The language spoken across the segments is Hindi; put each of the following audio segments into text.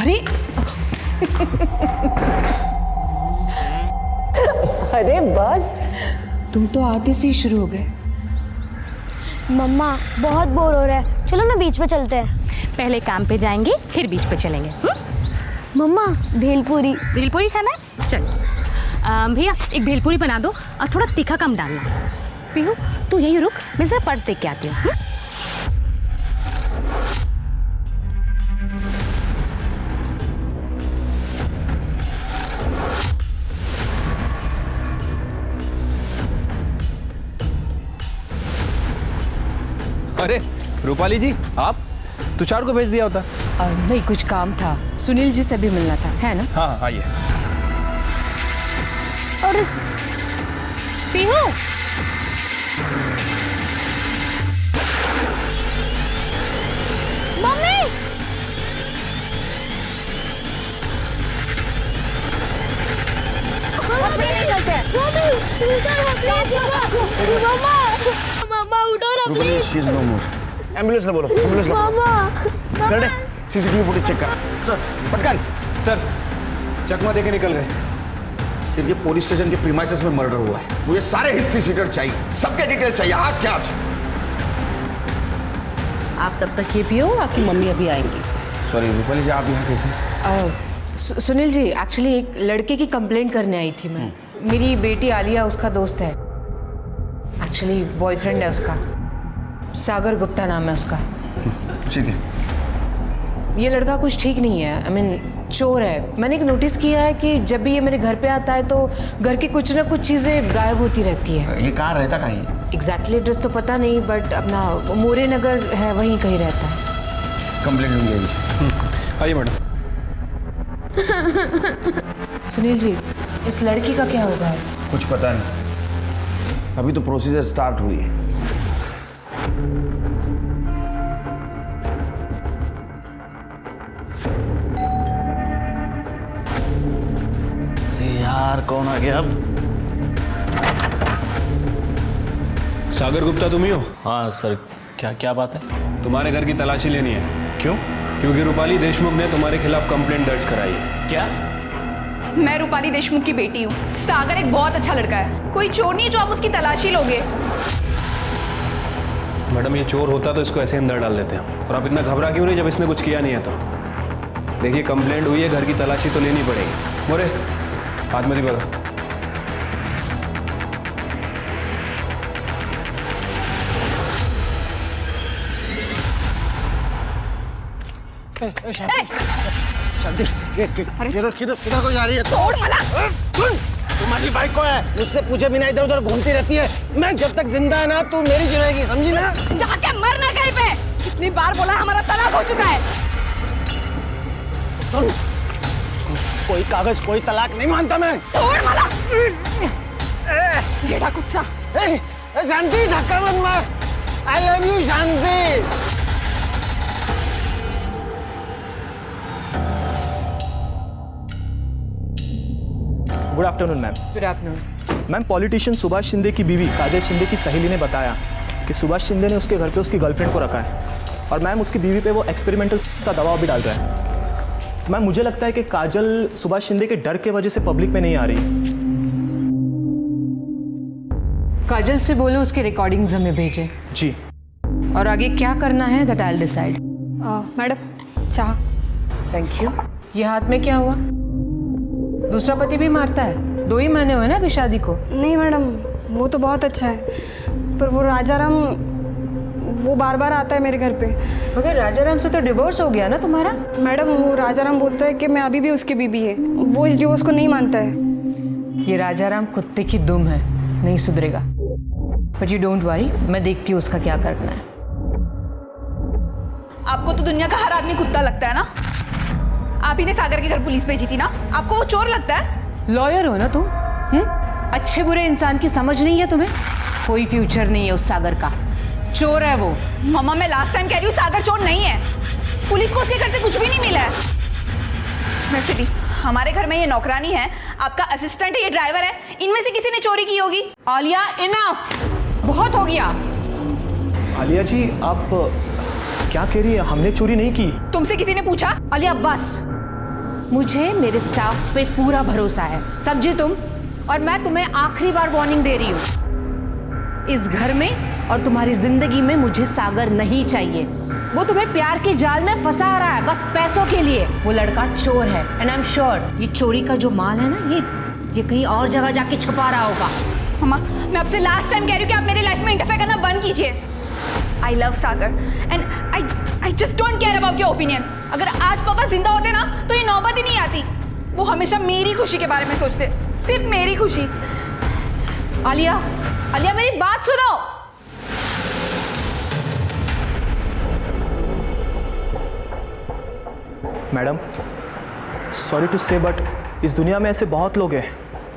अरे अरे बस, तुम तो आते से ही शुरू हो गए। मम्मा बहुत बोर हो रहा है, चलो ना बीच पे चलते हैं। पहले काम पे जाएंगे फिर बीच पे चलेंगे। मम्मा भेलपूरी। भेलपूरी खाना है? चल भैया एक भेलपूरी बना दो और थोड़ा तीखा कम डालना। पीहू तू यही रुक, मैं जरा पर्स देख के आती हूँ। अरे रूपाली जी, आप तुषार को भेज दिया होता। नहीं, कुछ काम था, सुनील जी से भी मिलना था, है ना? हाँ आइए। और पीहू मम्मी मम्मा उठो ना प्लीज। एम्बुलेंस बोलो, एम्बुलेंस मम्मा कर दे, सीसीटीवी फुटेज चेक कर सर, पटकन। सर चकमा देके निकल गए। सिर्फ ये पुलिस स्टेशन के प्रीमाइसेस में मर्डर हुआ है। मुझे सारे हिस्ट्री शीटर चाहिए, सबके डिटेल्स चाहिए, आज के आज। आप तब तक ये पियो, आपकी मम्मी अभी आएंगी। सॉरी रूपाली जी, आप यहाँ कैसे? सुनील जी, एक्चुअली एक लड़के की कंप्लेंट करने आई थी मैं। मेरी बेटी आलिया उसका दोस्त है, एक्चुअली बॉयफ्रेंड है उसका, सागर गुप्ता नाम है उसका। ठीक है। ये लड़का कुछ ठीक नहीं है, आई मीन चोर है। मैंने एक नोटिस किया है कि जब भी ये मेरे घर पे आता है तो घर की कुछ ना कुछ चीज़ें गायब होती रहती है। ये कहाँ रहता, कहाँ है? एग्जैक्टली एड्रेस तो पता नहीं, बट अपना मोरे नगर है, वहीं कहीं रहता है। कंप्लेंट होगी अभी। आइए मैडम। सुनील जी, इस लड़की का क्या होगा? कुछ पता नहीं, अभी तो प्रोसीजर स्टार्ट हुई है। यार कौन आ गया अब? सागर गुप्ता तुम ही हो? हाँ सर, क्या क्या बात है? तुम्हारे घर की तलाशी लेनी है। क्यों? क्योंकि रूपाली देशमुख ने तुम्हारे खिलाफ कंप्लेंट दर्ज कराई है। क्या? मैं रूपाली देशमुख की बेटी हूँ। सागर एक बहुत अच्छा लड़का है, कोई चोर नहीं है जो आप उसकी तलाशी लोगे। मैडम ये चोर होता तो इसको ऐसे अंदर डाल देते हैं। और आप इतना घबरा क्यों नहीं जब इसने कुछ किया नहीं है तो? देखिए कंप्लेंट हुई है, घर की तलाशी तो लेनी पड़ेगी। मोरे हाथ में दिखा। शांति, किधर को जा रही है? तोड़ मला। तुम्हारी बाइक को है, मुझसे पूछे बिना इधर उधर घूमती रहती है। मैं जब तक जिंदा है ना, तू मेरी जी रहेगी, समझी ना? जाके मरना कहीं पे। कितनी बार बोला हमारा तलाक हो चुका है। सुन, कोई कागज कोई तलाक नहीं मानता मैं। तोड़ मला। जेड़ा कुत्ता। शांति, धक्का मत मार। I love you Shanti. Good afternoon ma'am. Good afternoon. Ma'am, politician Subhash Shinde की बीवी काजल शिंदे की सहेली ने बताया कि सुभाष शिंदे ने उसके घर पे उसकी गर्लफ्रेंड को रखा है और मैम उसकी बीवी पे वो एक्सपेरिमेंटल का दबाव भी डाल रहा है। मैम मुझे लगता है कि काजल सुभाष शिंदे के डर के वजह से पब्लिक में नहीं आ रही। काजल से बोलो उसके रिकॉर्डिंग्स हमें भेजे। जी। और आगे क्या करना है that I will decide. Madam चाह। Thank you. ये हाथ में क्या हुआ? दूसरा पति भी मारता है? 2 ही महीने हुए ना अभी शादी को। नहीं मैडम, वो तो बहुत अच्छा है, पर वो राजाराम वो बार बार आता है मेरे घर पे। मगर राजाराम से तो डिवोर्स हो गया ना तुम्हारा? मैडम वो राजाराम बोलता है कि मैं अभी भी उसकी बीबी है, वो इस डिवोर्स को नहीं मानता है। ये राजाराम कुत्ते की दुम है, नहीं सुधरेगा। बट यू डोंट वरी, मैं देखती हूँ उसका क्या करना है। आपको तो दुनिया का हर आदमी कुत्ता लगता है ना। आप ही ने सागर के घर पुलिस भेजी थी ना, आपको वो चोर लगता है? लॉयर हो ना तुम? अच्छे बुरे इंसान की समझ नहीं है तुम्हें? कोई फ्यूचर नहीं है उस सागर का, चोर है वो। मामा मैं लास्ट टाइम कह रही हूँ सागर चोर नहीं है। पुलिस को उसके घर से कुछ भी नहीं मिला है। वैसे भी हमारे घर में ये नौकरानी है, आपका असिस्टेंट है, ये ड्राइवर है, इनमें से किसी ने चोरी की होगी। आलिया इनफ, बहुत हो गया। आलिया जी आप क्या कह रही है? हमने चोरी नहीं की। तुमसे किसी ने पूछा? आलिया बस, मुझे मेरे स्टाफ पे पूरा भरोसा है, समझी तुम? और मैं तुम्हें आखिरी बार वार्निंग दे रही हूँ, इस घर में और तुम्हारी जिंदगी में मुझे सागर नहीं चाहिए। वो तुम्हें प्यार के जाल में फंसा रहा है बस पैसों के लिए। वो लड़का चोर है एंड आई एम श्योर ये चोरी का जो माल है ना, ये कहीं और जगह जाके छुपा रहा होगा। मम्मा, मैं आपसे लास्ट टाइम कह रही हूँ कि आप मेरे लाइफ में इंटरफेयर करना बंद कीजिए। I love Sagar and I just don't care about your opinion. अगर आज पापा जिंदा होते ना तो ये नौबत ही नहीं आती। वो हमेशा मेरी खुशी के बारे में सोचते, सिर्फ मेरी खुशी। आलिया, आलिया मेरी बात सुनो। मैडम, सॉरी टू से बट इस दुनिया में ऐसे बहुत लोग हैं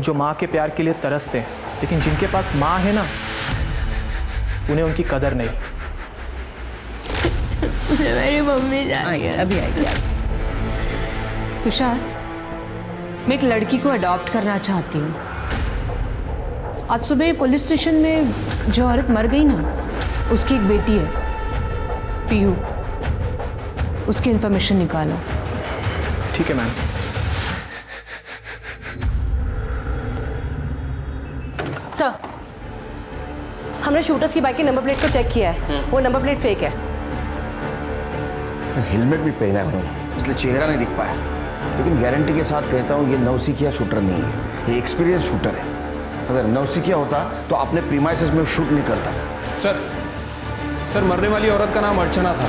जो माँ के प्यार के लिए तरसते हैं, लेकिन जिनके पास माँ है ना, उन्हें उनकी कदर नहीं। मेरी मम्मी अभी आएगी। तुषार, मैं एक लड़की को अडॉप्ट करना चाहती हूँ। आज सुबह पुलिस स्टेशन में जो औरत मर गई ना, उसकी एक बेटी है, पीयू। उसकी इंफॉर्मेशन निकालो। ठीक है मैम। सर, हमने शूटर्स की बाइक की नंबर प्लेट को चेक किया है, वो नंबर प्लेट फेक है। हेलमेट भी पहना है उन्होंने, इसलिए चेहरा नहीं दिख पाया। लेकिन गारंटी के साथ कहता हूँ ये नौसिखिया शूटर नहीं है, ये एक्सपीरियंस शूटर है। अगर नौसिखिया होता तो अपने प्रीमाइसेस में शूट नहीं करता। सर मरने वाली औरत का नाम अर्चना था,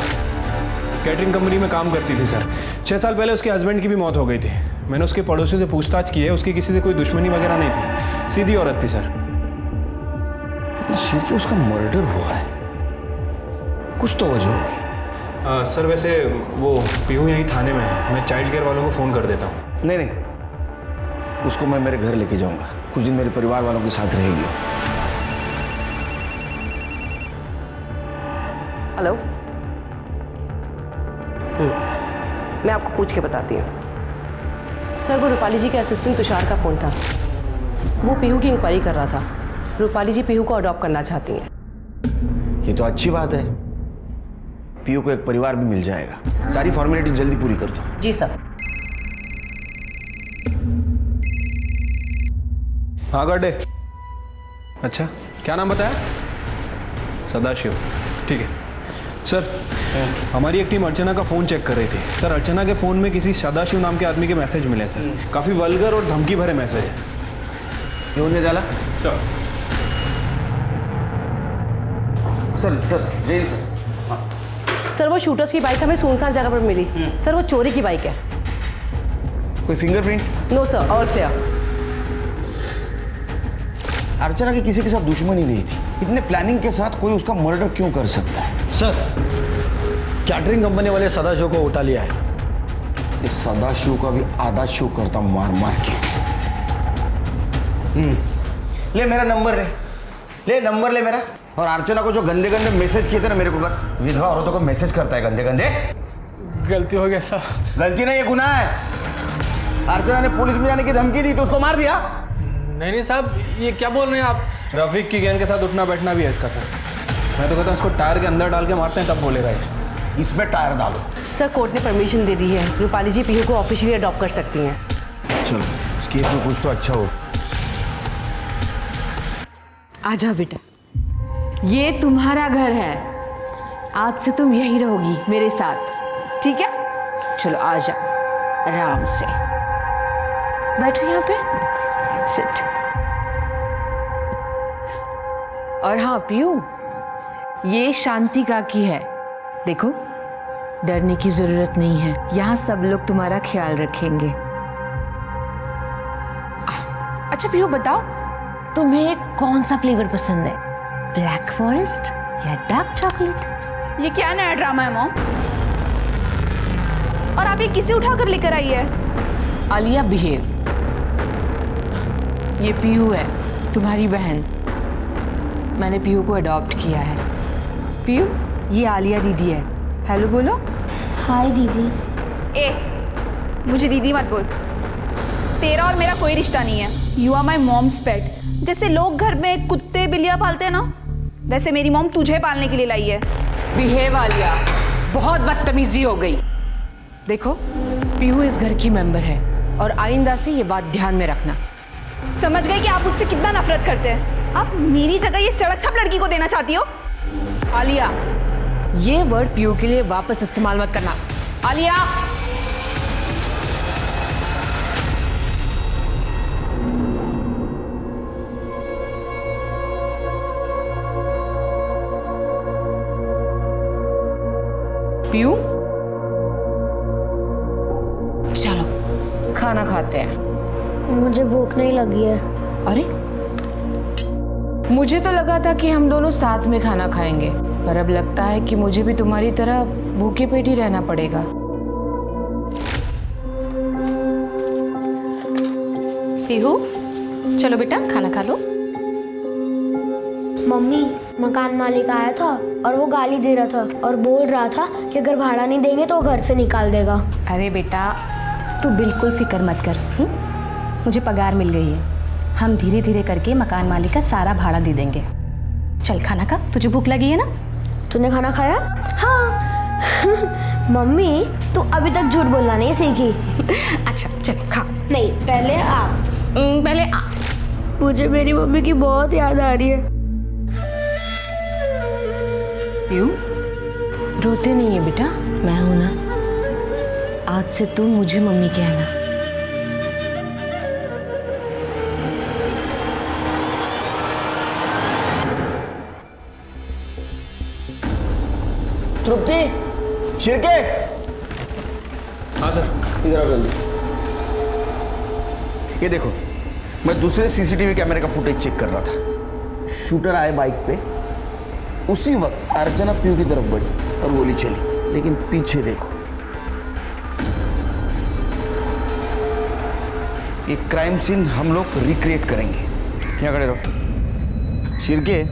कैटरिंग कंपनी में काम करती थी सर। 6 साल पहले उसके हस्बैंड की भी मौत हो गई थी। मैंने उसके पड़ोसियों से पूछताछ की है, उसकी किसी से कोई दुश्मनी वगैरह नहीं थी, सीधी औरत थी सर। शिर के उसका मर्डर हुआ है, कुछ तो वजह होगी। सर वैसे वो पीहू यहीं थाने में है, मैं चाइल्ड केयर वालों को फ़ोन कर देता हूँ। नहीं, उसको मैं मेरे घर लेके जाऊंगा, कुछ दिन मेरे परिवार वालों के साथ रहेगी। हेलो, मैं आपको पूछ के बताती हूँ। सर, वो रूपाली जी के असिस्टेंट तुषार का फ़ोन था। वो पीहू की इंक्वायरी कर रहा था। रूपाली जी पीहू को अडॉप्ट करना चाहती हैं। ये तो अच्छी बात है, पीयू को एक परिवार भी मिल जाएगा। सारी फॉर्मेलिटी जल्दी पूरी कर दो। जी सर। हाँ गड्ढे। अच्छा, क्या नाम बताया? सदाशिव। ठीक है सर, हमारी एक टीम अर्चना का फ़ोन चेक कर रही थी। सर अर्चना के फ़ोन में किसी सदाशिव नाम के आदमी के मैसेज मिले सर, काफ़ी वल्गर और धमकी भरे मैसेज है। क्यों नहीं डाला? सर जय सर। सर, वो शूटर्स की बाइक हमें सुनसान जगह पर मिली। सर, वो चोरी की बाइक है। कोई fingerprint? No sir, all clear. Archana की किसी के साथ दुश्मनी नहीं थी, इतने प्लानिंग के साथ कोई उसका मर्डर क्यों कर सकता है? सर, कैटरिंग कंपनी वाले सदाशिव को उठा लिया है। इस सदाशिव का भी आधा शो करता मार मार के। ले मेरा नंबर ले नंबर ले मेरा। और अर्चना को जो गंदे गंदे मैसेज किए थे ना मेरे को कर, विधवा औरतों को मैसेज करता है गंदे गंदे। गलती हो गया सर। गलती नहीं, ये गुनाह है। अर्चना ने पुलिस में जाने की धमकी दी तो उसको मार दिया। नहीं साहब, ये क्या बोल रहे हैं आप? रफीक की गैंग के साथ उठना बैठना भी है इसका सर। मैं तो कहता हूँ इसको टायर के अंदर डाल के मारते हैं, तब बोलेगा ये। इसमें टायर डालो। सर, कोर्ट ने परमिशन दे दी है, रूपाली जी पीहू को ऑफिशियली अडॉप्ट कर सकती हैं। चलो, इस केस में कुछ तो अच्छा हो। आजा बेटा, ये तुम्हारा घर है, आज से तुम यहीं रहोगी मेरे साथ, ठीक है? चलो आजा, आराम से बैठो यहाँ पे, सिट। और हाँ पीयू, ये शांति का की है, देखो डरने की जरूरत नहीं है, यहाँ सब लोग तुम्हारा ख्याल रखेंगे। अच्छा पीयू बताओ, तुम्हें कौन सा फ्लेवर पसंद है, ब्लैक फॉरेस्ट या डार्क चॉकलेट? ये क्या नया ड्रामा है मॉम? और आप ये किसे उठाकर लेकर आई है? आलिया बिहेव। ये पीयू है, तुम्हारी बहन। मैंने पीयू को अडॉप्ट किया है। पीयू, ये आलिया दीदी है। हेलो बोलो। हाय दीदी। ए, मुझे दीदी मत बोल। तेरा और मेरा कोई रिश्ता नहीं है। यू आर माई मॉम्स पेट। जैसे लोग घर में कुत्ते बिल्लियां पालते हैं ना, वैसे मेरी मॉम तुझे पालने के लिए लाई है। बिहेव आलिया, बहुत बदतमीजी हो गई। देखो पीहू इस घर की मेंबर है और आइंदा से ये बात ध्यान में रखना। समझ गए कि आप मुझसे कितना नफरत करते हैं। आप मेरी जगह ये सड़क छप लड़की को देना चाहती हो। आलिया, ये वर्ड पीहू के लिए वापस इस्तेमाल मत करना। आलिया, पीहू, चलो खाना खाते हैं। मुझे भूख नहीं लगी है। अरे, मुझे तो लगा था कि हम दोनों साथ में खाना खाएंगे, पर अब लगता है कि मुझे भी तुम्हारी तरह भूखे पेट ही रहना पड़ेगा। पीहू, चलो बेटा खाना खा लो। मम्मी, मकान मालिक आया था और वो गाली दे रहा था और बोल रहा था कि अगर भाड़ा नहीं देंगे तो वो घर से निकाल देगा। अरे बेटा, तू बिल्कुल फिक्र मत कर। मुझे पगार मिल गई है, हम धीरे धीरे करके मकान मालिक का सारा भाड़ा दे देंगे। चल खाना खा, तुझे भूख लगी है ना? तूने खाना खाया? हाँ। मम्मी, तू अभी तक झूठ बोलना नहीं सीखी। अच्छा चल खा। नहीं, पहले आप। पहले आ। मुझे मेरी मम्मी की बहुत याद आ रही है। पीहू, रोते नहीं है बेटा, मैं हूं ना। आज से तुम मुझे मम्मी कहना। तृप्ति, शिरके, हाँ सर। इधर आओ जल्दी। ये देखो, मैं दूसरे सीसीटीवी कैमरे का फुटेज चेक कर रहा था। शूटर आए बाइक पे, उसी वक्त अर्चना पीहू की तरफ बढ़ी और गोली चली, लेकिन पीछे देखो। ये क्राइम सीन हम लोग रिक्रिएट करेंगे। यहाँ खड़े रहो। शिरके,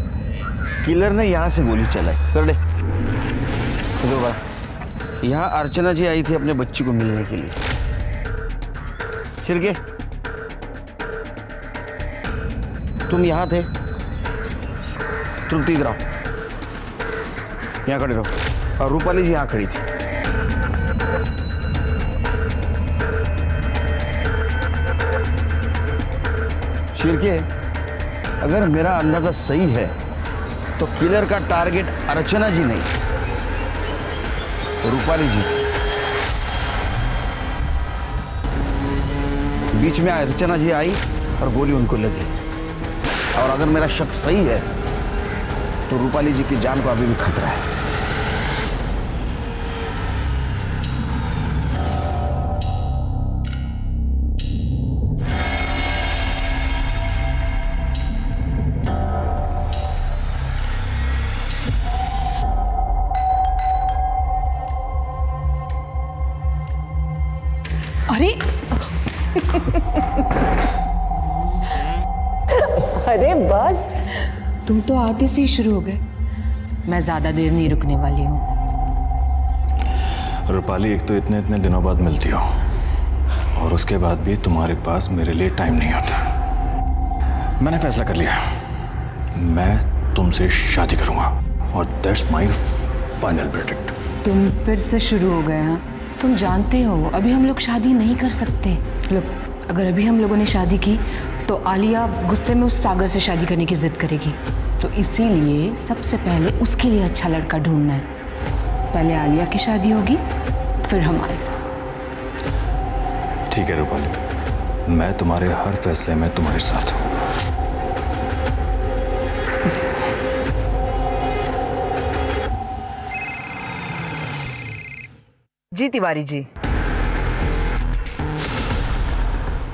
किलर ने यहाँ से गोली चलाई। कर दे। यहाँ अर्चना जी आई थी अपने बच्ची को मिलने के लिए। शिरके, तुम यहाँ थे। तृप्ति इधर आओ, यहाँ खड़े रहो। और रूपाली जी यहाँ खड़ी थी। शिरके, अगर मेरा अंदाजा सही है तो किलर का टारगेट अर्चना जी नहीं, रूपाली जी। बीच में अर्चना जी आई और गोली उनको लगी। और अगर मेरा शक सही है तो रूपाली जी की जान को अभी भी खतरा है। अरे अरे बस, तुम तो आते से ही शुरू हो गए। मैं ज्यादा देर नहीं रुकने वाली हूँ। रूपाली, एक तो इतने इतने दिनों बाद मिलती हो और उसके बाद भी तुम्हारे पास मेरे लिए टाइम नहीं होता। मैंने फैसला कर लिया, मैं तुमसे शादी करूंगा और दैट्स माय फाइनल वर्डिक्ट। तुम फिर से शुरू हो गए। हाँ, तुम जानते हो अभी हम लोग शादी नहीं कर सकते। लोग, अगर अभी हम लोगों ने शादी की तो आलिया गुस्से में उस सागर से शादी करने की जिद करेगी। तो इसीलिए सबसे पहले उसके लिए अच्छा लड़का ढूंढना है। पहले आलिया की शादी होगी, फिर हमारी। ठीक है रूपाली, मैं तुम्हारे हर फैसले में तुम्हारे साथ हूँ। जी Tiwari ji,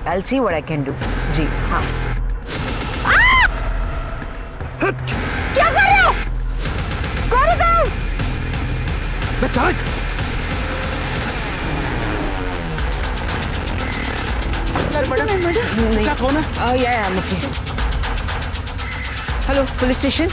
I'll see what I can do। जी हाँ। क्या कर रहे हो? कौन है? क्या कौन है? या हेलो, पुलिस स्टेशन।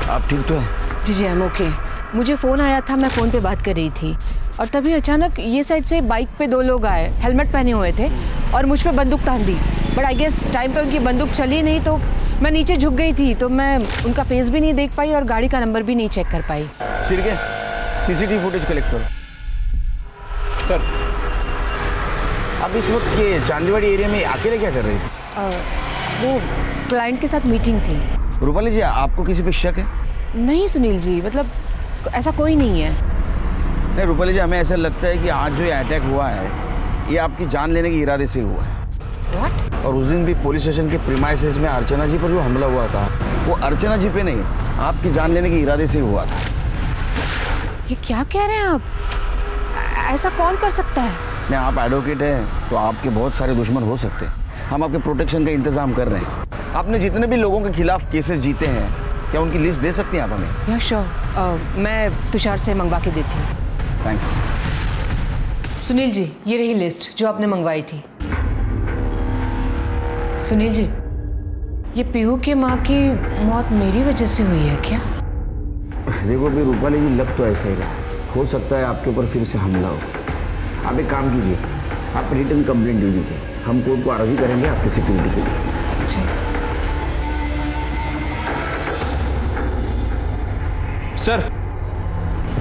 आप ठीक तो हैं? जी जी, आई एम ओके। मुझे फ़ोन आया था, मैं फ़ोन पे बात कर रही थी और तभी अचानक ये साइड से बाइक पे दो लोग आए, हेलमेट पहने हुए थे और मुझ पे बंदूक तान दी। बट आई गेस टाइम पे उनकी बंदूक चली नहीं, तो मैं नीचे झुक गई थी, तो मैं उनका फेस भी नहीं देख पाई और गाड़ी का नंबर भी नहीं चेक कर पाई। शिरके, सीसीटीवी फुटेज कलेक्ट करो। सर आप इस वक्त ये चांदीवाड़ी एरिया में अकेले क्या कर रही थी? वो क्लाइंट के साथ मीटिंग थी। रूपाली जी, आपको किसी पे शक है? नहीं सुनील जी, मतलब ऐसा कोई नहीं है। नहीं रूपाली जी, हमें ऐसा लगता है कि आज जो ये अटैक हुआ है ये आपकी जान लेने के इरादे से हुआ है। What? और उस दिन भी पुलिस स्टेशन के प्रीमाइसेस में अर्चना जी पर जो हमला हुआ था वो अर्चना जी पे नहीं, आपकी जान लेने के इरादे से हुआ था। ये क्या कह रहे हैं आप? ऐसा कौन कर सकता है? नहीं, आप एडवोकेट हैं तो आपके बहुत सारे दुश्मन हो सकते हैं। हम आपके प्रोटेक्शन का इंतजाम कर रहे हैं। आपने जितने भी लोगों के खिलाफ केसेस जीते हैं, क्या उनकी लिस्ट दे सकती हैं आप हमें? या श्योर, मैं तुषार से मंगवा के देती हूँ। थैंक्स। सुनील जी, ये रही लिस्ट जो आपने मंगवाई थी। सुनील जी, ये पीहू की माँ की मौत मेरी वजह से हुई है क्या? देखो भी रूपाली जी, लग तो ऐसा ही रहा। हो सकता है आपके ऊपर फिर से हमला हो। आप एक काम कीजिए, आप रिटर्न कंप्लेंट दे दीजिए, हम कोर्ट को अर्जी करेंगे आपकी सिक्योरिटी के लिए। जी। सर,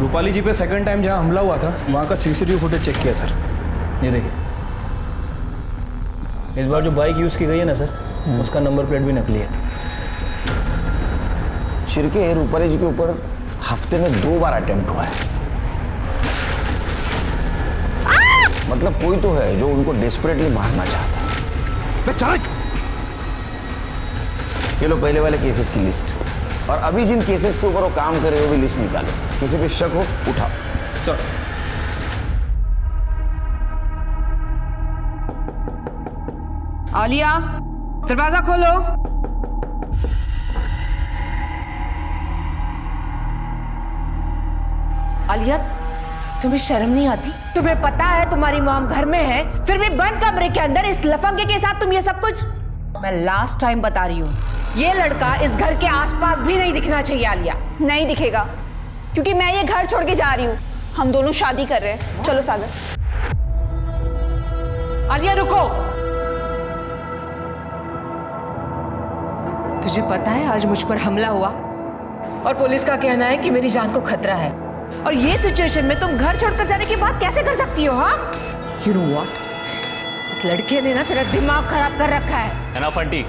रूपाली जी पे सेकंड टाइम जहाँ हमला हुआ था वहाँ का सीसीटीवी फुटेज चेक किया सर। ये देखिए, इस बार जो बाइक यूज़ की गई है ना सर, उसका नंबर प्लेट भी नकली है। शिरके, रूपाली जी के ऊपर हफ्ते में 2 बार अटेम्प्ट हुआ है। मतलब कोई तो है जो उनको डेस्परेटली मारना चाहता है। ये लो पहले वाले केसेस की लिस्ट, और अभी जिन केसेस के ऊपर वो काम कर रहे हो भी लिस्ट निकालो। किसी पे शक हो उठाओ। सर आलिया, दरवाजा खोलो। आलिया, तुम्हें शर्म नहीं आती? तुम्हें पता है तुम्हारी मॉम घर में है, फिर भी बंद कमरे के अंदर इस लफंगे के साथ तुम ये सब कुछ। मैं लास्ट टाइम बता रही हूँ, ये लड़का इस घर के आसपास भी नहीं दिखना चाहिए। आलिया, नहीं दिखेगा, क्योंकि मैं ये घर छोड़ के जा रही हूँ। हम दोनों शादी कर रहे हैं। चलो सागर। आलिया रुको। तुझे पता है आज मुझ पर हमला हुआ और पुलिस का कहना है कि मेरी जान को खतरा है, और ये सिचुएशन में तुम घर छोड़कर जाने की बात कैसे कर सकती हो? हाँ, यू नो व्हाट, इस लड़के ने ना तेरा दिमाग खराब कर रखा है। एनफ आंटी,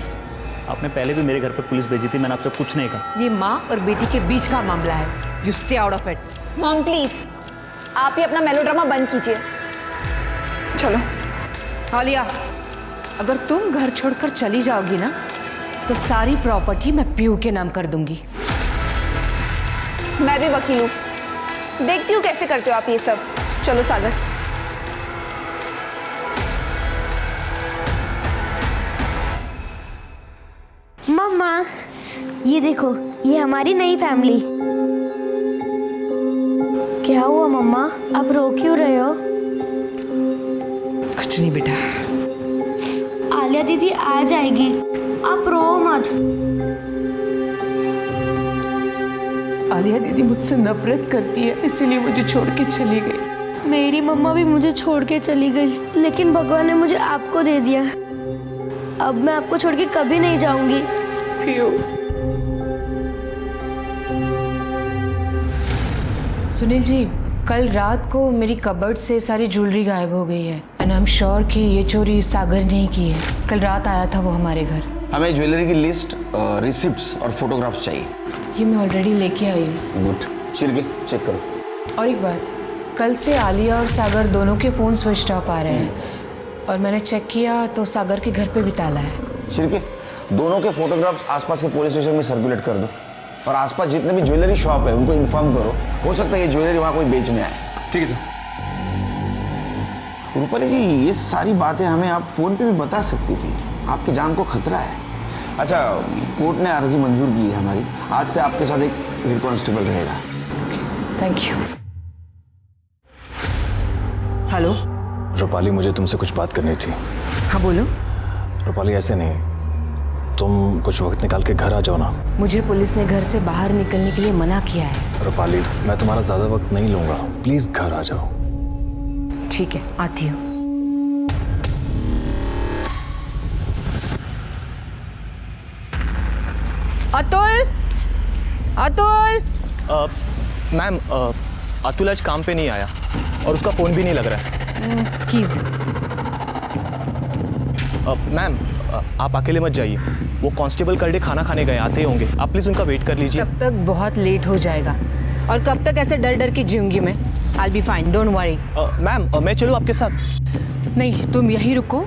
आपने पहले भी मेरे घर पे पुलिस भेजी थी, मैंने आपसे कुछ नहीं कहा। ये माँ और बेटी के बीच का मामला है, you stay out of it. Mom please, आप ही अपना मेलोड्रामा बंद कीजिए। चलो। आलिया, अगर तुम घर छोड़कर चली जाओगी ना तो सारी प्रॉपर्टी मैं पीहू के नाम कर दूंगी। मैं भी वकील हूँ, देखती हूँ कैसे करते हो आप ये सब। चलो सागर। मम्मा, ये देखो, ये हमारी नई फैमिली। क्या हुआ मम्मा, आप रो क्यों रहे हो? कुछ नहीं बेटा। आलिया दीदी आ जाएगी, आप रो मत। आलिया दीदी मुझसे नफरत करती है, इसीलिए मुझे छोड़ के चली गई। मेरी मम्मा भी मुझे छोड़ के चली गई, लेकिन भगवान ने मुझे आपको दे दिया। अब मैं आपको छोड़ के कभी नहीं जाऊंगी। सुनील जी, कल रात को मेरी कबर्ड से सारी ज्वेलरी गायब हो गई है, एंड आई एम श्योर कि ये चोरी सागर ने ही की है। कल रात आया था वो हमारे घर। हमें ज्वेलरी की लिस्ट, रिसिप्ट्स और फोटोग्राफ्स चाहिए। ये मैं ऑलरेडी लेके आई हूँ। गुड। शिरके, चेक करो। और एक बात, कल से आलिया और सागर दोनों के फ़ोन स्विच ऑफ आ रहे हैं, और मैंने चेक किया तो सागर के घर पे भी ताला है। शिरके, दोनों के फोटोग्राफ्स आसपास के पुलिस स्टेशन में सर्कुलेट कर दो, और आसपास जितने भी ज्वेलरी शॉप है उनको इन्फॉर्म करो। हो सकता है ये ज्वेलरी वहाँ कोई बेचने आए। ठीक है सर। रूपाली जी, ये सारी बातें हमें आप फ़ोन पे भी बता सकती थी, आपकी जान को खतरा है। अच्छा, कोर्ट ने अर्जी मंजूर की है हमारी, आज से आपके साथ एक हेड कांस्टेबल रहेगा। Thank you. हेलो रूपाली, मुझे तुमसे कुछ बात करनी थी। हाँ बोलो। रूपाली, ऐसे नहीं, तुम कुछ वक्त निकाल के घर आ जाओ ना। मुझे पुलिस ने घर से बाहर निकलने के लिए मना किया है। रूपाली, मैं तुम्हारा ज़्यादा वक्त नहीं लूँगा, प्लीज़ घर आ जाओ। ठीक है, आती हूँ। अतुल, अतुल। मैम, अतुल आज काम पे नहीं आया और उसका फ़ोन भी नहीं लग रहा है। कीज मैम आप अकेले मत जाइए, वो कांस्टेबल करडे खाना खाने गए, आते ही होंगे, आप प्लीज़ उनका वेट कर लीजिए। कब तक बहुत लेट हो जाएगा और कब तक ऐसे डर डर के जीऊंगी मैं। I'll be fine, don't worry। Ma'am मैं चलूँ आपके साथ? नहीं, तुम यहीं रुको,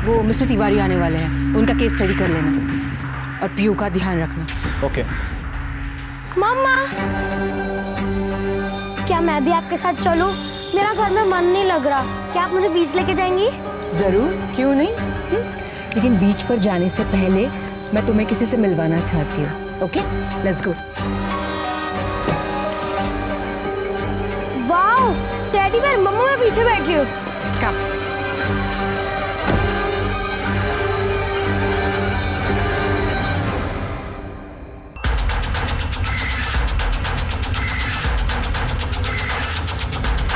वो मिस्टर तिवारी आने वाले हैं, उनका केस स्टडी कर लेना और पीयू का ध्यान रखना। ओके। मम्मा, क्या मैं भी आपके साथ चलूं? मेरा घर में मन नहीं लग रहा, क्या आप मुझे बीच लेके जाएंगी? जरूर, क्यों नहीं। लेकिन बीच पर जाने से पहले मैं तुम्हें किसी से मिलवाना चाहती हूँ। Okay, let's go. Wow, teddy bear, मम्मा मैं पीछे बैठी हूँ। कम।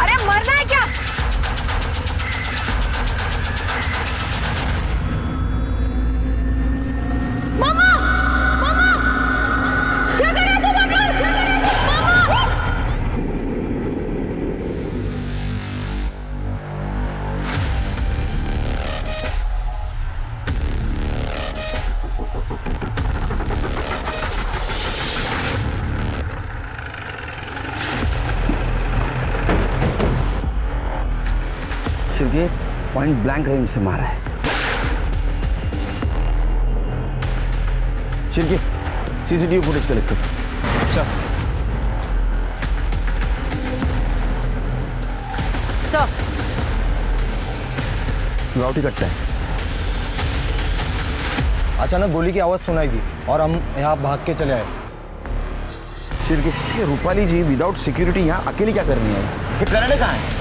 अरे मरना है क्या? मामा, मामा, क्या कर रहे हो तुम? क्या कर रहे हो तुम? मामा! शिवके पॉइंट ब्लैंक रेंज से मारा है। शिवके सीसीटीवी फुटेज कलेक्ट कर। सर, राउटी कट्टा है। अचानक गोली की आवाज़ सुनाई दी और हम यहाँ भाग के चले आए। शिवके ये रूपाली जी विदाउट सिक्योरिटी यहाँ अकेली क्या करनी है? ये करने कहाँ है?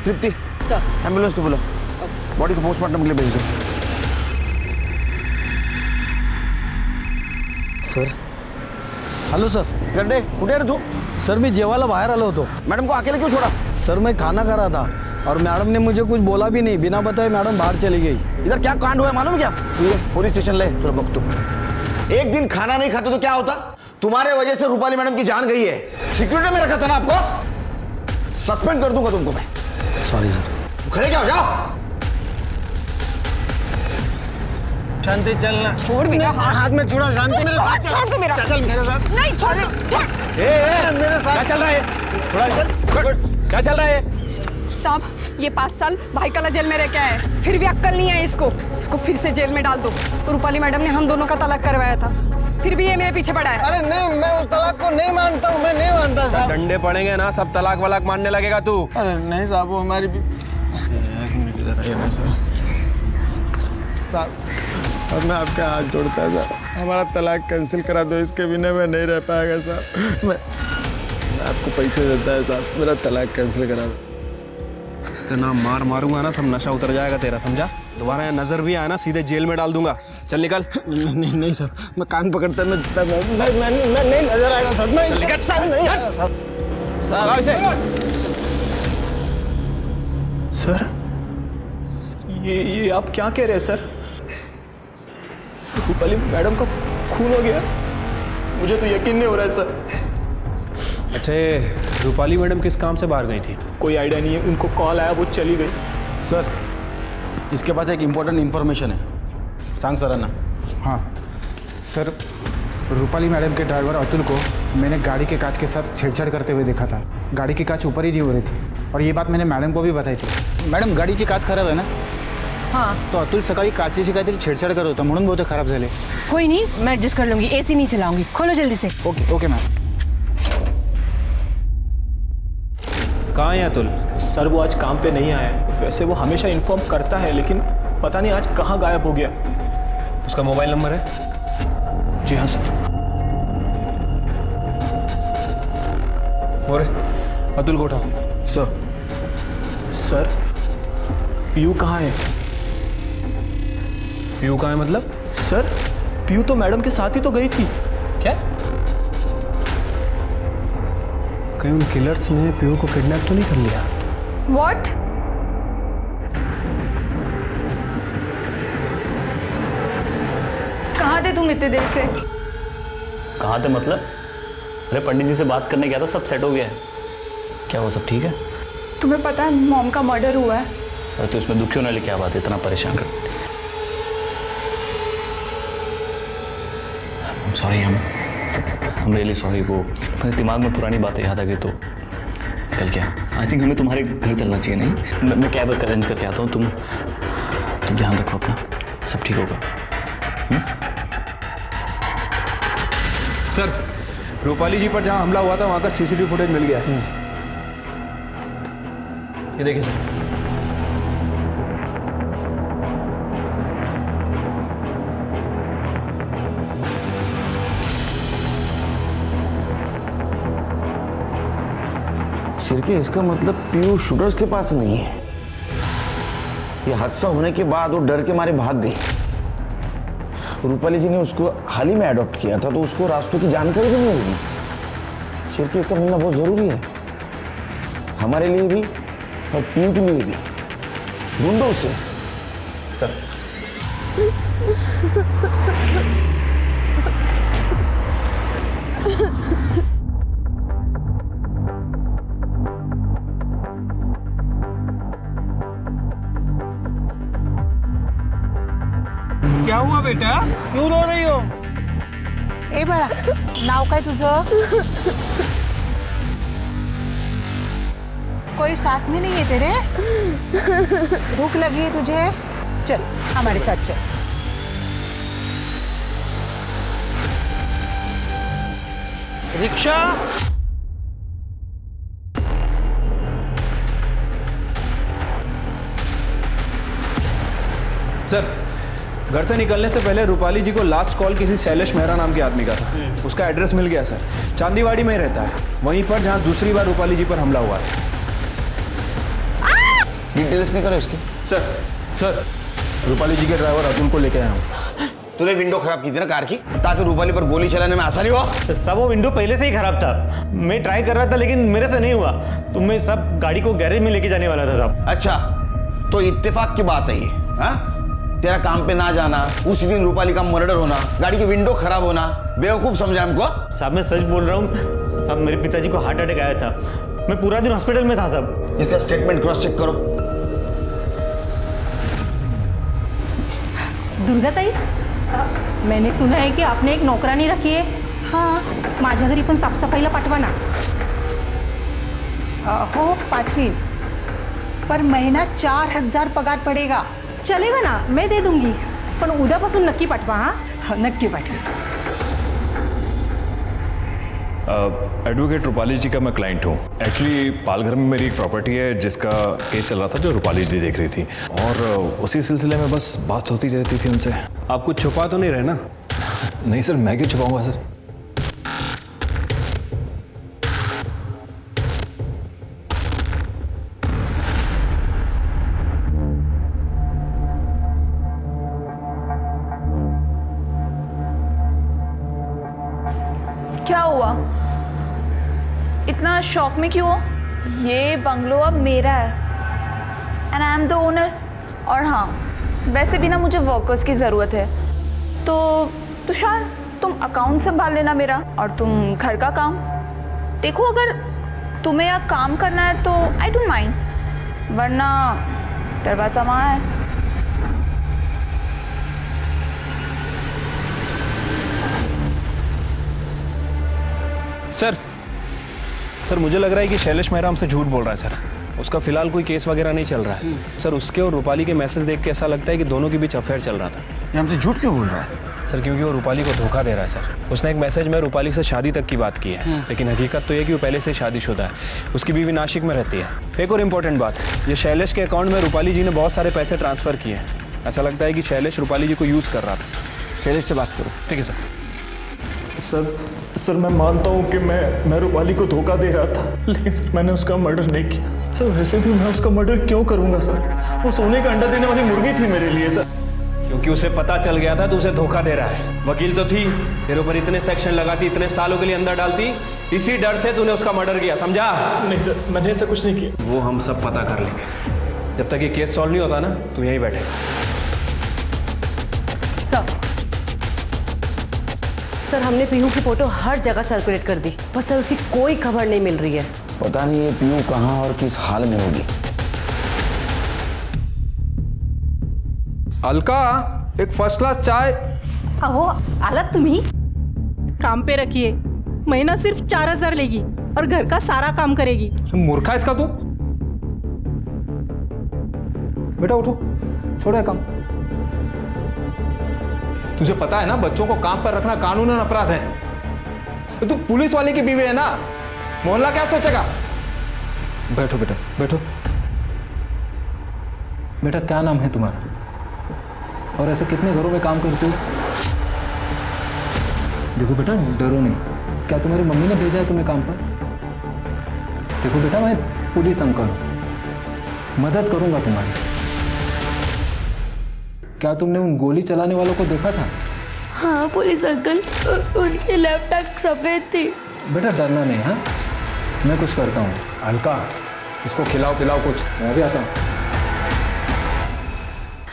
तृप्ति सर, एम्बुलेंस को बोलो, बॉडी को पोस्टमार्टम के लिए भेज दो। Sir, hello sir. गड्डे कुठे आहे रे तू? सर मी जेवायला बाहेर आलो होतो. मैडम को अकेले क्यों छोड़ा? सर मैं खाना खा रहा था और मैडम ने मुझे कुछ बोला भी नहीं, बिना बताए मैडम बाहर चली गई. इधर क्या कांड हुआ है मालूम क्या? पुलिस स्टेशन ले थोड़ा बख्तू। एक दिन खाना नहीं खाते तो क्या होता? तुम्हारे वजह से रूपाली मैडम की जान गई है। सिक्योरिटी में रखा था ना आपको, सस्पेंड कर दूंगा तुमको मैं। Sorry sir. खड़े क्या हो जाओ। शांति चलना. छोड़ मेरा हाथ में छुड़ा. शांति मेरे साथ छोड़ दो मेरा। चल मेरे साथ. नहीं छोड़ दो। मेरे साथ. क्या चल रहा है? थोड़ा क्या चल रहा है? साहब ये 5 साल भाईकला जेल में रह के आया है, फिर भी अक्कल नहीं है इसको फिर से जेल में डाल दो। रूपाली मैडम ने हम दोनों का तलाक करवाया था, फिर भी ये मेरे पीछे पड़ा है। अरे नहीं, मैं उस तलाक को नहीं मानता हूँ. मैं नहीं मानता साहब. डंडे पड़ेंगे ना, सब तलाक वलाक मानने लगेगा तू। अरे नहीं साहब, वो हमारी भी. एक मिनट इधर आइए ना सर. साहब अब मैं आपके हाथ जोड़ता है सर, हमारा तलाक कैंसिल करा दो, इसके बिना मैं नहीं रह पाएगा साहब. मैं आपको पैसे देता है साहब, मेरा तलाक कैंसिल करा दो. इतना मार मारूंगा ना, सब नशा उतर जाएगा तेरा, समझा? दोबारा यहाँ नजर भी आया ना, सीधे जेल में डाल दूंगा. चल निकल. नहीं सर, मैं कान पकड़ता मैं नहीं नजर आएगा सर. मैं नहीं आएगा सर. सर ये आप क्या कह रहे हैं सर? रूपाली मैडम का खून हो गया? मुझे तो यकीन नहीं हो रहा है सर. अच्छा, रूपाली मैडम किस काम से बाहर गई थी? कोई आइडिया नहीं है, उनको कॉल आया, वो चली गई. सर इसके पास एक इम्पोर्टेंट इन्फॉर्मेशन है. सांग सरांना. हाँ सर, रूपाली मैडम के ड्राइवर अतुल को मैंने गाड़ी के कांच के साथ छेड़छाड़ करते हुए देखा था. गाड़ी की कांच ऊपर ही नहीं हो रही थी और ये बात मैंने मॅडम को भी बताई थी. मॅडम गाडीची काच खराब आहे ना? हाँ, तो अतुल सकाळी काचेची काहीतरी छेडछाड करत होता म्हणून बहुतेक खराब झाले. कोई नहीं, मैं एडजस्ट कर लूंगी. एसी नहीं चलाऊंगी. खोलो जल्दी से. Okay okay ma'am. कहाँ है अतुल? सर वो आज काम पे नहीं आया है. वैसे वो हमेशा इन्फॉर्म करता है, लेकिन पता नहीं आज कहाँ गायब हो गया. उसका मोबाइल नंबर है? जी हाँ सर. और अतुल को उठाओ. सर पीयू कहाँ है? पीयू कहाँ है मतलब? सर पीयू तो मैडम के साथ ही तो गई थी. क्या? कहीं उन किलर्स ने पीयू को किडनैप तो नहीं कर लिया? What? कहाँ थे तुम इतने देर से? कहाँ थे मतलब? अरे पंडित जी से बात करने गया था, सब सेट हो गया है। क्या वो सब ठीक है? तुम्हें पता है मॉम का मर्डर हुआ है। अरे तो इसमें दुख क्यों ना ले, क्या बात है इतना परेशान कर। सॉरी, हम रियली सॉरी। वो मेरे दिमाग में पुरानी बातें याद आ गई तो निकल गया। आई थिंक हमें तुम्हारे घर चलना चाहिए। नहीं, मैं कैब अरेंज करके आता हूँ। तुम ध्यान रखो अपना, सब ठीक होगा। सर, रूपाली जी पर जहां हमला हुआ था वहां का सीसीटीवी फुटेज मिल गया है। ये देखिए सर। शिरके, इसका मतलब पीयू शूटर्स के पास नहीं है। ये हादसा होने के बाद वो डर के मारे भाग गई। रूपाली जी ने उसको हाल ही में अडॉप्ट किया था, तो उसको रास्तों की जानकारी भी नहीं होगी। शिरके, इसका मिलना बहुत जरूरी है, हमारे लिए भी और पीयू के लिए भी। ढूंढो उसे। सर, क्या हुआ बेटा, क्यों रो रही हो? ए बाळा, नाव काय तुझं? कोई साथ में नहीं है तेरे? भूख लगी है तुझे? चल हमारे साथ चल। रिक्शा। सर, घर से निकलने से पहले रूपाली जी को लास्ट कॉल किसी शैलेश मेहरा नाम के आदमी का था। उसका एड्रेस मिल गया सर, चांदीवाड़ी में ही रहता है, वहीं पर जहां दूसरी बार रूपाली जी पर हमला हुआ था। डिटेल्स निकालो इसके। सर, रूपाली जी के ड्राइवर अतुल को लेके आया हूँ। तूने विंडो खराब की थी ना कार की, ताकि रूपाली पर गोली चलाने में आसानी हो। सब वो विंडो पहले से ही खराब था। मैं ट्राई कर रहा था लेकिन मेरे से नहीं हुआ, तो मैं सब गाड़ी को गैरेज में लेके जाने वाला था साहब। अच्छा, तो इत्तेफाक की बात है ये? हाँ, तेरा काम पे ना जाना, उसी दिन रूपाली का मर्डर होना, गाड़ी की विंडो खराब होना, बेवकूफ समझा हमको? साहब मैं सच बोल रहा हूँ साहब, मेरे पिताजी को हार्ट अटैक आया था, मैं पूरा दिन हॉस्पिटल में था साहब। इसका स्टेटमेंट क्रॉस चेक करो। दुर्गा ताई, मैंने सुना है की आपने एक नोकरानी रखी है। हाँ, माझ्या घरी पण साफसफाईला पाठवा ना। हो पाठवीन, पर महीना 4000 पगार पडेगा। चलेगा ना, मैं दे दूंगी, पण उद्यापासून नक्की पाठवा। हाँ, नक्की पाठवीन। एडवोकेट रूपाली जी का मैं क्लाइंट हूँ। एक्चुअली पालघर में मेरी एक प्रॉपर्टी है जिसका केस चल रहा था, जो रूपाली जी देख रही थी, और उसी सिलसिले में बस बात होती रहती थी उनसे। आप कुछ छुपा तो नहीं रहे ना? नहीं सर, मैं क्यों छुपाऊंगा सर। क्या हुआ, इतना शॉक में क्यों हो? ये बंगलो अब मेरा है and I am the owner. और हाँ, वैसे भी ना मुझे वर्कर्स की ज़रूरत है, तो तुषार तुम अकाउंट संभाल लेना मेरा, और तुम घर का काम देखो। अगर तुम्हें यहाँ काम करना है तो आई डोंट माइंड, वरना दरवाज़ा वहाँ है। सर, मुझे लग रहा है कि शैलेश मेहरा हमसे झूठ बोल रहा है सर। उसका फिलहाल कोई केस वगैरह नहीं चल रहा है सर। उसके और रूपाली के मैसेज देख के ऐसा लगता है कि दोनों के बीच अफेयर चल रहा था। ये हमसे झूठ क्यों बोल रहा है सर? क्योंकि वो रूपाली को धोखा दे रहा है सर। उसने एक मैसेज में रूपाली से शादी तक की बात की है, लेकिन हकीकत तो ये कि वो पहले से शादीशुदा है। उसकी बीवी नासिक में रहती है। एक और इम्पोर्टेंट बात, ये शैलेश के अकाउंट में रूपाली जी ने बहुत सारे पैसे ट्रांसफ़र किए हैं। ऐसा लगता है कि शैलेश रूपाली जी को यूज़ कर रहा था। शैलेश से बात करो। ठीक है सर। सर मैं मानता हूँ कि मैं रूपाली को धोखा दे रहा था, लेकिन सर मैंने उसका मर्डर नहीं किया। सर वैसे भी मैं उसका मर्डर क्यों करूँगा सर? वो सोने का अंडा देने वाली मुर्गी थी मेरे लिए सर। क्योंकि उसे पता चल गया था तो उसे धोखा दे रहा है। वकील तो थी, तेरे ऊपर इतने सेक्शन लगाती, इतने सालों के लिए अंदर डालती, इसी डर से तूने उसका मर्डर किया, समझा? नहीं सर, मैंने ऐसा कुछ नहीं किया। वो हम सब पता कर लेंगे। जब तक ये केस सॉल्व नहीं होता ना, तू यहीं बैठे। सर सर हमने पीहू की फोटो हर जगह सर्कुलेट कर दी, पर सर उसकी कोई खबर नहीं मिल रही है। पता नहीं ये पीयू कहाँ और किस हाल में होगी। अलका, एक फर्स्ट क्लास चाय। अहो आलात तुम्ही? काम पे रखिए, महीना सिर्फ 4000 लेगी और घर का सारा काम करेगी। मूर्खा इसका तू। बेटा उठो, छोड़ो काम। तुझे पता है ना बच्चों को काम पर रखना कानूनन अपराध है। तो तू पुलिस वाले की बीवी है ना, मोहल्ला क्या सोचेगा। बैठो बेटा, बैठो। बेटा क्या नाम है तुम्हारा और ऐसे कितने घरों में काम करती हो? देखो बेटा डरो नहीं। क्या तुम्हारी मम्मी ने भेजा है तुम्हें काम पर? देखो बेटा मैं पुलिस अंकल हूं, मदद करूंगा तुम्हारी। क्या तुमने उन गोली चलाने वालों को देखा था? हाँ पुलिस अंकल, उनकी लेफ्ट टंग सफेद थी। बेटा डरना नहीं, हाँ मैं कुछ करता हूँ। अलका इसको खिलाओ पिलाओ कुछ, मैं भी आता हूँ।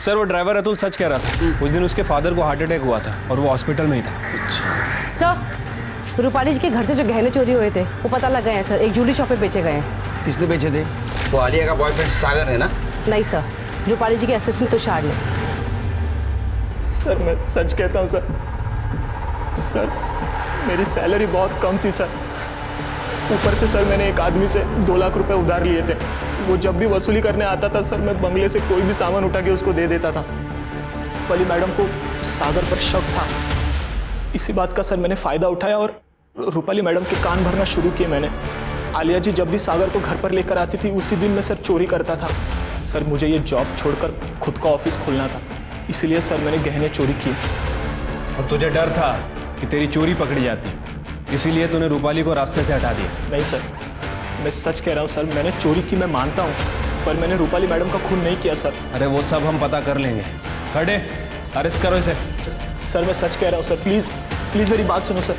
सर वो ड्राइवर अतुल सच कह रहा था, उस दिन उसके फादर को हार्ट अटैक हुआ था और वो हॉस्पिटल में ही था। सर रूपाली जी के घर से जो गहने चोरी हुए थे वो पता लग गए हैं सर, एक ज्वेलरी शॉप पे बेचे गए हैं। किसने बेचे थे? वो आलिया का बॉयफ्रेंड सागर है ना? नहीं सर, रूपाली जी के असिस्टेंट तुषार ने। सर मैं सच कहता हूँ सर, सर मेरी सैलरी बहुत कम थी सर। ऊपर से सर मैंने एक आदमी से 2 लाख रुपए उधार लिए थे। वो जब भी वसूली करने आता था सर, मैं बंगले से कोई भी सामान उठा के उसको दे देता था। रूपाली मैडम को सागर पर शक था, इसी बात का सर मैंने फ़ायदा उठाया और रूपाली मैडम के कान भरना शुरू किए मैंने। आलिया जी जब भी सागर को घर पर लेकर आती थी उसी दिन मैं सर चोरी करता था। सर मुझे ये जॉब छोड़कर खुद का ऑफिस खोलना था, इसीलिए सर मैंने गहने चोरी किए। और तुझे डर था कि तेरी चोरी पकड़ी जाती, इसीलिए तूने रूपाली को रास्ते से हटा दिया। नहीं सर, मैं सच कह रहा हूँ सर, मैंने चोरी की मैं मानता हूँ, पर मैंने रूपाली मैडम का खून नहीं किया सर। अरे वो सब हम पता कर लेंगे। खड़े, अरेस्ट करो इसे। सर मैं सच कह रहा हूँ सर, प्लीज़ प्लीज़ मेरी बात सुनो सर।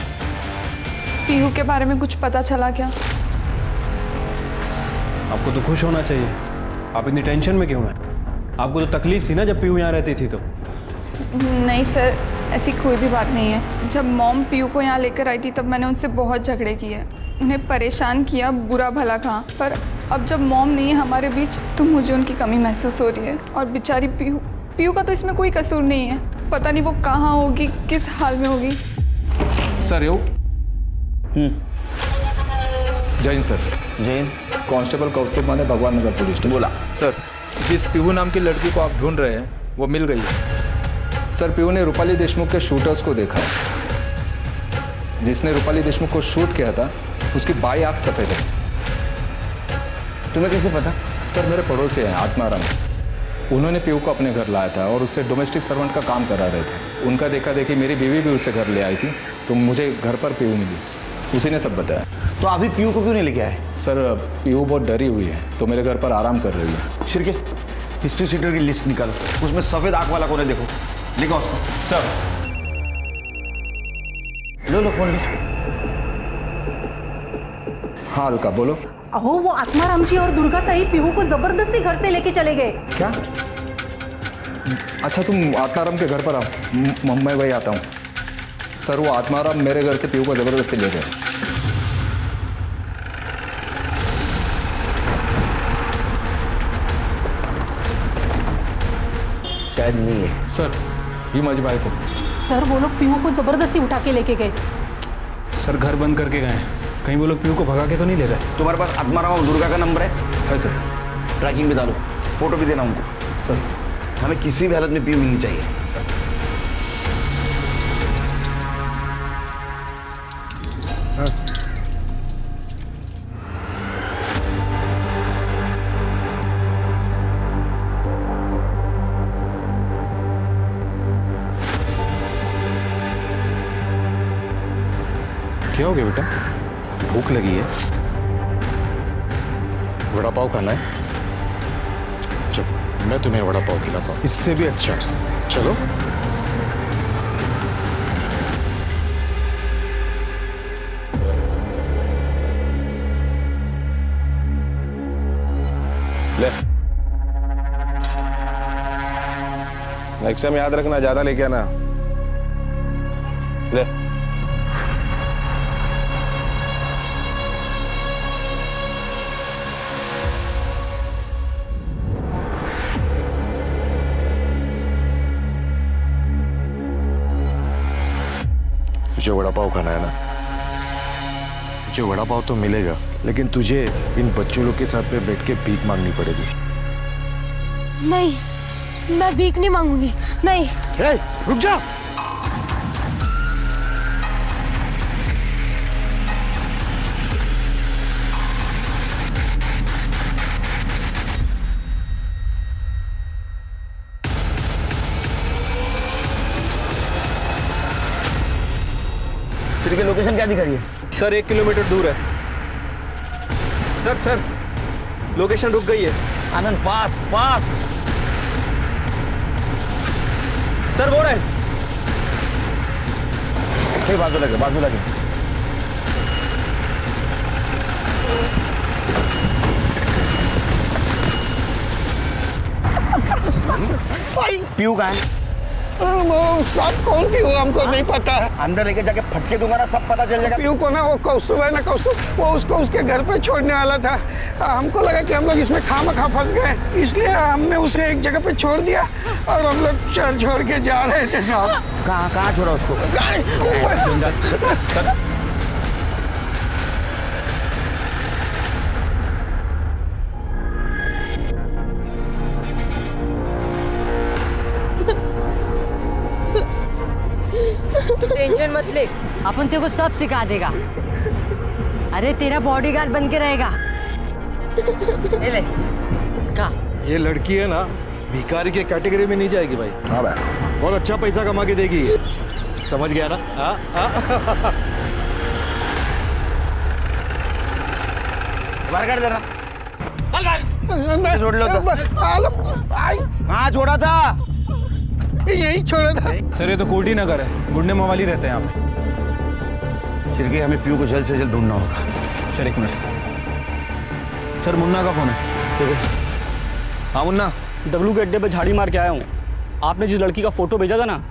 पीहू के बारे में कुछ पता चला क्या? आपको तो खुश होना चाहिए, आप इतनी टेंशन में क्यों हैं? आपको तो तकलीफ थी ना जब पीहू यहाँ रहती थी तो। नहीं सर, ऐसी कोई भी बात नहीं है। जब मॉम पीहू को यहाँ लेकर आई थी तब मैंने उनसे बहुत झगड़े किए, उन्हें परेशान किया, बुरा भला कहा। पर अब जब मॉम नहीं है हमारे बीच तो मुझे उनकी कमी महसूस हो रही है। और बेचारी पीहू का तो इसमें कोई कसूर नहीं है, पता नहीं वो कहाँ होगी, किस हाल में होगी। सर यो जैन सर। जैन कांस्टेबल कौस्तुभ माने भगवान नगर पुलिस स्टेशन। बोला सर, जिस पीहू नाम की लड़की को आप ढूंढ रहे हैं वो मिल गई है। सर पीहू ने रूपाली देशमुख के शूटर्स को देखा है। जिसने रूपाली देशमुख को शूट किया था उसकी बाई आंख सफेद है। तुम्हें कैसे पता? सर मेरे पड़ोसी हैं आत्माराम, उन्होंने पीहू को अपने घर लाया था और उससे डोमेस्टिक सर्वेंट का काम करा रहे थे। उनका देखा देखी मेरी बीवी भी उससे घर ले आई थी तो मुझे घर पर पीहू मिली, उसी ने सब बताया। तो अभी पीयू को क्यों नहीं लेके आए? सर पीहू बहुत डरी हुई है तो मेरे घर पर आराम कर रही है। छिड़के हिस्ट्री सीटर की लिस्ट निकालो, उसमें सफेद आंख वाला कौन है देखो, लिखो उसको। सर लो फोन लो। हाँ अलका बोलो। अहो वो आत्माराम जी और दुर्गा ताई पीहू को जबरदस्ती घर से लेके चले गए। क्या? अच्छा तुम आत्माराम के घर पर आओ, मैं वही आता हूँ। सर वो आत्माराम मेरे घर से पीहू को जबरदस्ती ले गए। शायद नहीं है सर, ये माझी भाई को। सर वो लोग पीहू को जबरदस्ती उठा के लेके गए। सर घर बंद करके गए हैं, कहीं वो लोग पीहू को भगा के तो नहीं ले रहे? तुम्हारे पास आत्माराम और दुर्गा का नंबर है सर। ट्रैकिंग भी डालो, फोटो भी देना उनको। सर हमें किसी भी हालत में पीहू मिलनी चाहिए। क्या हो गया बेटा? भूख लगी है? वड़ा पाव खाना है? चलो मैं तुम्हें वड़ा पाव खिलाता हूँ, इससे भी अच्छा। चलो ले, नेक्स्ट टाइम याद रखना, ज्यादा लेके आना। ले तुझे वड़ा पाव खाना है ना? तुझे वड़ा पाव तो मिलेगा, लेकिन तुझे इन बच्चों लोग के साथ में बैठ के भीख मांगनी पड़ेगी। नहीं, मैं भीख नहीं मांगूंगी, नहीं। ए, रुक जा। तेरी लोकेशन क्या दिखा रही है? सर 1 किलोमीटर दूर है। सर लोकेशन रुक गई है। आनंद फास्ट फास्ट। सर वो रहे। बाजू लगे, बाजू लगे। पीयू कहाँ है? सब कौन पीयू हमको नहीं पता है। अंदर लेके जाके फटके दूंगा ना, सब पता चल जाएगा। पीयू को ना वो कौस्तुभ है ना, कौस्तुभ, वो उसको उसके घर पे छोड़ने वाला था। हमको लगा कि हम लोग इसमें खामखा फंस गए, इसलिए हमने उसे एक जगह पे छोड़ दिया और हम लोग चल छोड़ के जा रहे थे साहब। कहाँ छोड़ा उसको? टेंशन मत ले, अपन तेरे को सब सिखा देगा। अरे तेरा बॉडीगार्ड बन के रहेगा। ले का ये लड़की है ना, भिखारी के कैटेगरी में नहीं जाएगी भाई। हाँ भाई, बहुत अच्छा पैसा कमा के देगी। समझ गया ना? बाहर कर देना। छोड़ लो तो। हाँ छोड़ा था, यही छोड़ा था। सर ये तो कोटी नगर है, गुंडे मवाली रहते हैं यहाँ पे। सिर्के हमें पीयू को जल्द से जल्द ढूंढना होगा। Sir 1 minute. सर मुन्ना का फोन है। देखो। हाँ मुन्ना, डब्लू के अड्डे पे झाड़ी मार के आया हूँ। आपने जिस लड़की का फोटो भेजा था ना,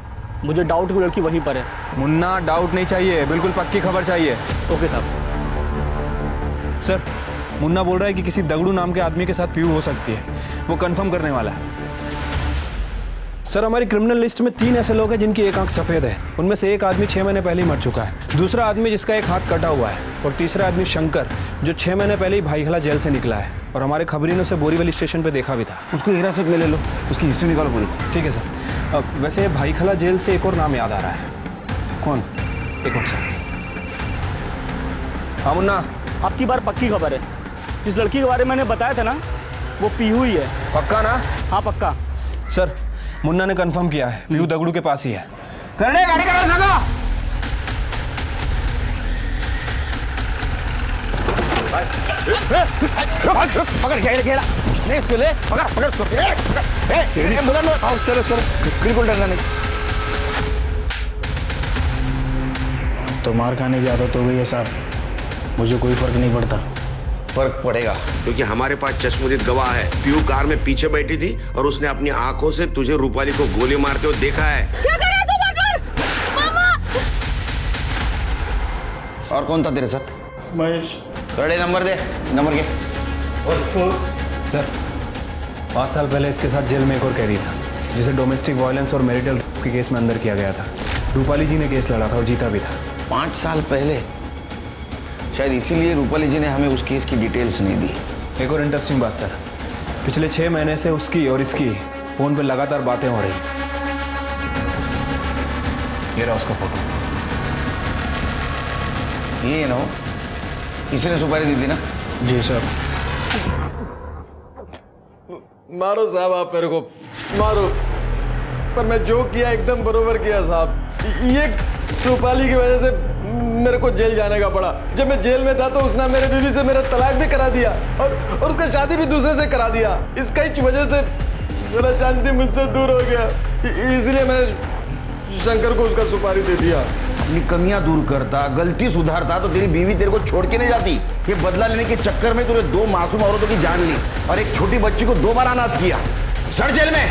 मुझे डाउट है वो लड़की वहीं पर है। मुन्ना डाउट नहीं चाहिए, बिल्कुल पक्की खबर चाहिए। ओके साहब। सर मुन्ना बोल रहा है कि किसी दगड़ू नाम के आदमी के साथ पीयू हो सकती है, वो कंफर्म करने वाला है। सर हमारी क्रिमिनल लिस्ट में 3 ऐसे लोग हैं जिनकी एक आंख सफ़ेद है। उनमें से एक आदमी 6 महीने पहले ही मर चुका है, दूसरा आदमी जिसका एक हाथ कटा हुआ है, और तीसरा आदमी शंकर जो 6 महीने पहले ही भाईखला जेल से निकला है। और हमारे खबरी ने उसे बोरीवली स्टेशन पे देखा भी था। उसको हिरासत में ले लो, उसकी हिस्ट्री निकालो पूरी। ठीक है सर। वैसे भाईखला जेल से एक और नाम याद आ रहा है। कौन? एक और सर। हाँ मुन्ना, आपकी बार पक्की खबर है। जिस लड़की के बारे में मैंने बताया था ना, वो पीहू ही है। पक्का ना? हाँ पक्का। सर मुन्ना ने कंफर्म किया है, पीहू दगड़ू के पास ही है। करने गाड़ी करा सका। पकड़ खेला नहीं, इसको ले, पकड़ उसको। चलो बिल्कुल डरना नहीं। तो मार खाने की आदत हो गई है साहब, मुझे कोई फर्क नहीं पड़ता। फर्क पड़ेगा, क्योंकि हमारे पास चश्मदीद गवाह है। पीयू कार में पीछे बैठी थी और उसने अपनी आंखों से तुझे रूपाली को गोली मारते हुए देखा है। क्या कर रहा है तू वहाँ पर? मामा! और कौन था तेरे साथ? महेश। रेडी, नंबर दे, नंबर के। सर 5 साल पहले इसके साथ जेल में एक और कैदी था, जिसे डोमेस्टिक वायलेंस और मैरिटल के केस में अंदर किया गया था। रूपाली जी ने केस लड़ा था और जीता भी था। 5 साल पहले? शायद इसीलिए रूपाली जी ने हमें उस केस की डिटेल्स नहीं दी। एक और इंटरेस्टिंग बात सर, पिछले 6 महीने से उसकी और इसकी फोन पे लगातार बातें हो रही। ये रहा उसका फोटो। ये ना, किसी ने सुपारी दी थी ना? जी साहब। मारो साहब, आप मेरे को मारो, पर मैं जो किया एकदम बरोबर किया साहब। ये रूपाली की वजह से मेरे को जेल जाने का पड़ा। जब मैं जेल में था तो उसने मेरे बीवी से मेरा तलाक भी करा दिया और उसका शादी भी दूसरे से करा दिया। इसका ही वजह से मेरा शांति मुझसे दूर हो गया, इसलिए मैंने शंकर को उसका सुपारी दे दिया। अपनी कमियां दूर करता, गलती सुधारता तो तेरी बीवी तेरे को छोड़ के नहीं जाती। ये बदला लेने के चक्कर में तूने 2 मासूम औरतों की जान ली और एक छोटी बच्ची को 2 बार अनाथ किया। सड़ जेल में।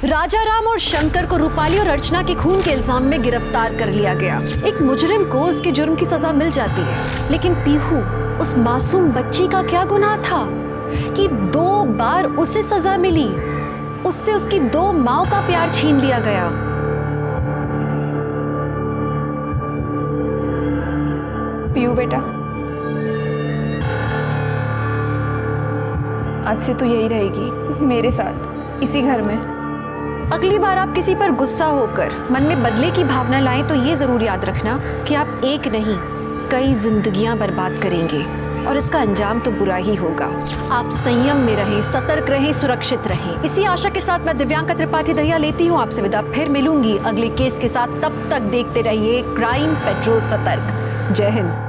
राजाराम और शंकर को रूपाली और अर्चना के खून के इल्जाम में गिरफ्तार कर लिया गया। एक मुजरिम को उसके जुर्म की सजा मिल जाती है, लेकिन पीहू, उस मासूम बच्ची का क्या गुनाह था कि 2 बार उसे सजा मिली? उससे उसकी 2 माओं का प्यार छीन लिया गया। पीहू बेटा, आज से तू यही रहेगी मेरे साथ इसी घर में। अगली बार आप किसी पर गुस्सा होकर मन में बदले की भावना लाएं तो ये जरूर याद रखना कि आप एक नहीं कई जिंदगियां बर्बाद करेंगे और इसका अंजाम तो बुरा ही होगा। आप संयम में रहें, सतर्क रहें, सुरक्षित रहें। इसी आशा के साथ मैं दिव्यांका त्रिपाठी दहिया लेती हूँ आपसे विदा। फिर मिलूंगी अगले केस के साथ। तब तक देखते रहिए क्राइम पेट्रोल सतर्क। जय हिंद।